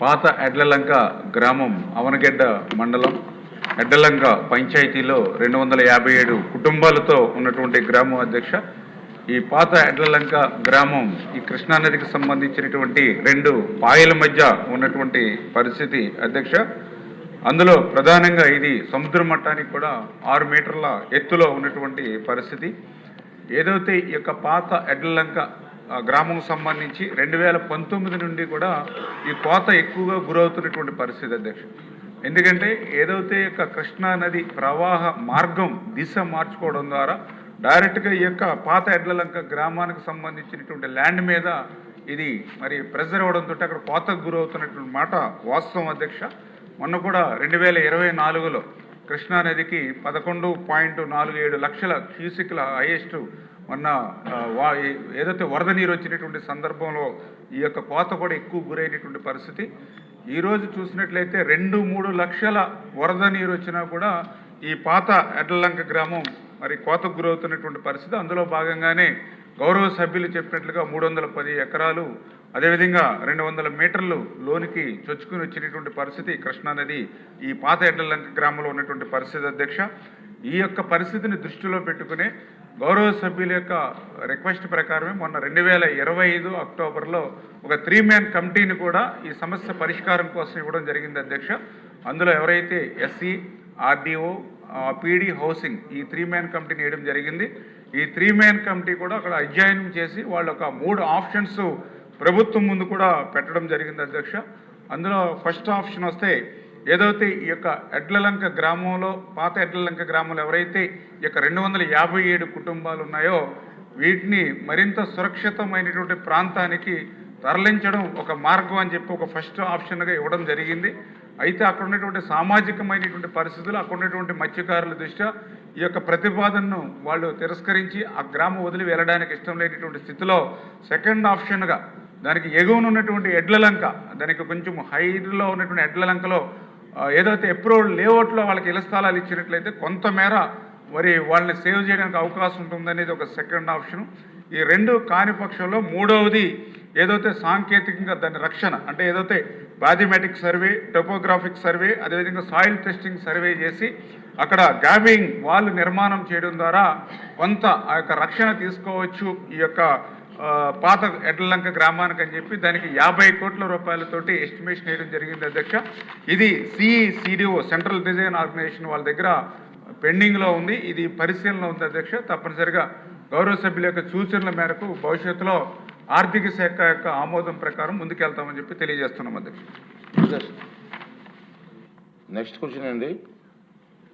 పాత ఎడ్లలంక గ్రామం అవనగెడ్డ మండలం ఎడ్డలంక పంచాయతీలో 257 కుటుంబాలతో ఉన్నటువంటి గ్రామం అధ్యక్ష. ఈ పాత ఎడ్లలంక గ్రామం ఈ కృష్ణానదికి సంబంధించినటువంటి 2 పాయల మధ్య ఉన్నటువంటి పరిస్థితి అధ్యక్ష. అందులో ప్రధానంగా ఇది సముద్ర మట్టానికి కూడా 6 మీటర్ల ఎత్తులో ఉన్నటువంటి పరిస్థితి. ఏదైతే ఈ యొక్క పాత ఎడ్లలంక గ్రామం సంబంధించి 2019 నుండి కూడా ఈ కోత ఎక్కువగా గురవుతున్నటువంటి పరిస్థితి అధ్యక్ష. ఎందుకంటే ఏదైతే యొక్క కృష్ణా నది ప్రవాహ మార్గం దిశ మార్చుకోవడం ద్వారా డైరెక్ట్గా ఈ యొక్క పాత ఎడ్లలంక గ్రామానికి సంబంధించినటువంటి ల్యాండ్ మీద ఇది మరి ప్రెజర్ అవ్వడంతో అక్కడ కోతకు గురవుతున్నటువంటి మాట వాస్తవం అధ్యక్ష. మొన్న కూడా 2024లో కృష్ణానదికి 11.47 లక్షల క్యూసిక్ల హైయెస్ట్ మొన్న ఏదైతే వరద నీరు వచ్చినటువంటి సందర్భంలో ఈ యొక్క కోత కూడా ఎక్కువ గురైనటువంటి పరిస్థితి. ఈరోజు చూసినట్లయితే 2-3 లక్షల వరద నీరు వచ్చినా కూడా ఈ పాత ఎడ్లలంక గ్రామం మరి కోతకు గురవుతున్నటువంటి పరిస్థితి. అందులో భాగంగానే గౌరవ సభ్యులు చెప్పినట్లుగా 310 ఎకరాలు అదేవిధంగా 200 మీటర్లు లోనికి చొచ్చుకుని వచ్చినటువంటి పరిస్థితి కృష్ణానది ఈ పాత ఎడ్లలంక గ్రామంలో ఉన్నటువంటి పరిస్థితి అధ్యక్ష. ఈ యొక్క పరిస్థితిని దృష్టిలో పెట్టుకునే గౌరవ సభ్యుల యొక్క రిక్వెస్ట్ ప్రకారమే మొన్న 2025 అక్టోబర్లో ఒక 3-man కమిటీని కూడా ఈ సమస్య పరిష్కారం కోసం ఇవ్వడం జరిగింది అధ్యక్ష. అందులో ఎవరైతే ఎస్సీ, ఆర్డీఓ, పీడీ, హౌసింగ్ ఈ 3-man కమిటీని వేయడం జరిగింది. ఈ 3-man కమిటీ కూడా అక్కడ అధ్యయనం చేసి వాళ్ళ ఒక 3 ఆప్షన్స్ ప్రభుత్వం ముందు కూడా పెట్టడం జరిగింది అధ్యక్ష. అందులో ఫస్ట్ ఆప్షన్ వస్తే ఏదైతే ఈ యొక్క ఎడ్లలంక గ్రామంలో పాత ఎడ్లలంక గ్రామంలో ఎవరైతే ఈ యొక్క 257 కుటుంబాలు ఉన్నాయో వీటిని మరింత సురక్షితమైనటువంటి ప్రాంతానికి తరలించడం ఒక మార్గం అని చెప్పి ఒక ఫస్ట్ ఆప్షన్గా ఇవ్వడం జరిగింది. అయితే అక్కడ ఉన్నటువంటి సామాజికమైనటువంటి పరిస్థితులు అక్కడ ఉన్నటువంటి మత్స్యకారుల దృష్ట్యా ఈ యొక్క ప్రతిపాదనను వాళ్ళు తిరస్కరించి ఆ గ్రామం వదిలి వెళ్ళడానికి ఇష్టం లేనటువంటి స్థితిలో సెకండ్ ఆప్షన్గా దానికి ఎగువన ఉన్నటువంటి ఎడ్లలంక దానికి కొంచెం హైట్లో ఉన్నటువంటి ఎడ్లలంకలో ఏదైతే అప్రూవ్డ్ లేఅవుట్లో వాళ్ళకి ఇళ్ల స్థలాలు ఇచ్చినట్లయితే కొంతమేర మరి వాళ్ళని సేవ్ చేయడానికి అవకాశం ఉంటుందనేది ఒక సెకండ్ ఆప్షన్. ఈ 2 కాని పక్షంలో మూడవది ఏదైతే సాంకేతికంగా దాని రక్షణ అంటే ఏదైతే బాథమెటిక్ సర్వే, టోపోగ్రాఫిక్ సర్వే అదేవిధంగా సాయిల్ టెస్టింగ్ సర్వే చేసి అక్కడ గ్యాబింగ్ వాల్ నిర్మాణం చేయడం ద్వారా కొంత ఆ యొక్క రక్షణ తీసుకోవచ్చు ఈ యొక్క పాత ఎడ్లలంక గ్రామానికి అని చెప్పి దానికి 50 కోట్ల రూపాయలతోటి ఎస్టిమేషన్ వేయడం జరిగింది అధ్యక్ష. ఇది సిడిఓ సెంట్రల్ డిజైన్ ఆర్గనైజేషన్ వాళ్ళ దగ్గర పెండింగ్లో ఉంది. ఇది పరిశీలనలో ఉంది అధ్యక్ష. తప్పనిసరిగా గౌరవ సభ్యుల యొక్క సూచనల మేరకు భవిష్యత్తులో ఆర్థిక శాఖ యొక్క ఆమోదం ప్రకారం ముందుకెళ్తామని చెప్పి తెలియజేస్తున్నాం అధ్యక్ష. నెక్స్ట్ క్వశ్చన్ అండి.